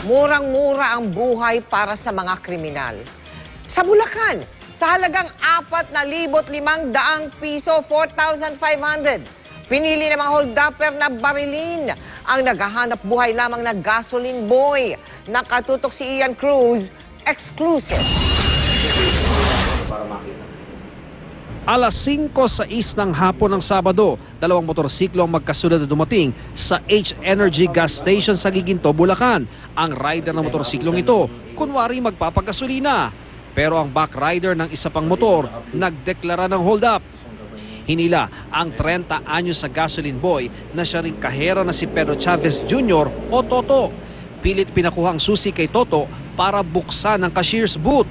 murang-mura ang buhay para sa mga kriminal. Sa Bulacan, sa halagang 4,500 piso, 4,500. Pinili ng mga hold-upper na barilin ang naghahanap buhay lamang na gasoline boy. Nakatutok si Ian Cruz, exclusive. Alas 5:06 ng hapon ng Sabado, dalawang motorsiklo ang magkasunod na dumating sa H-Energy gas station sa Giginto, Bulacan. Ang rider ng motorsiklong ito, kunwari magpapagasolina. Pero ang back rider ng isa pang motor, nagdeklara ng hold-up. Hinila ang 30 anyos sa gasoline boy na siya ring kahera na si Pedro Chavez Jr. o Toto. Pilit pinakuha ang susi kay Toto para buksan ang cashier's booth.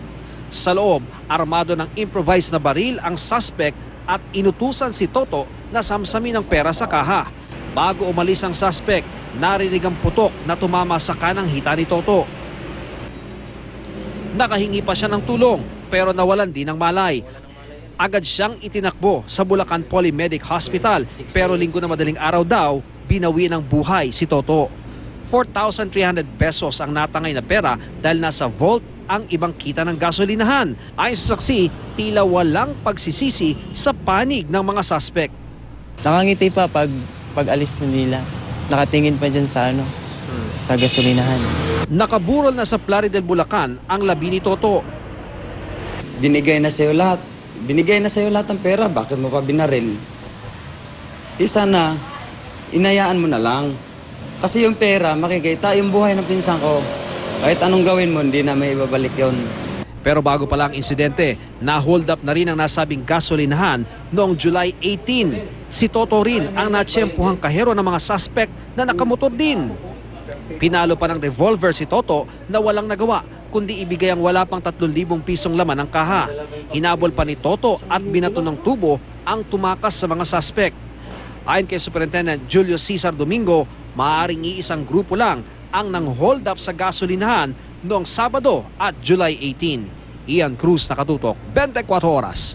Sa loob, armado ng improvised na baril ang suspect at inutusan si Toto na samsamin ang pera sa kaha. Bago umalis ang suspect, narinig ang putok na tumama sa kanang hita ni Toto. Nakahingi pa siya ng tulong pero nawalan din ng malay. Agad siyang itinakbo sa Bulacan Polymedic Hospital pero linggo na madaling araw daw, binawi ng buhay si Toto. 4,300 pesos ang natangay na pera dahil nasa vault ang ibang kita ng gasolinahan. Ayon sa saksi, tila walang pagsisisi sa panig ng mga suspect. Nakangiti pa pag alis na nila. Nakatingin pa dyan sa sa gasolinahan. Nakaburol na sa Plaridel, Bulacan ang labi ni Toto. Binigay na sa'yo lahat. Binigay na sa'yo lahat ng pera. Bakit mo pa binaril? Sana, inayaan mo na lang. Kasi yung pera, makikita yung buhay ng pinsan ko. Kahit anong gawin mo, hindi na may ibabalik yon. Pero bago pa lang insidente, na-hold up na rin ang nasabing gasolinahan noong July 18. Si Toto rin ang natsyempuhang kahero ng mga suspect na nakamotor din. Pinalo pa ng revolver si Toto na walang nagawa kundi ibigay ang wala pang 3,000 pisong laman ng kaha. Hinabol pa ni Toto at binato ng tubo ang tumakas sa mga suspect. Ayon kay Superintendent Julio Cesar Domingo, maaaring iisang grupo lang ang nang-hold up sa gasolinahan noong Sabado at July 18. Ian Cruz, nakatutok, 24 oras.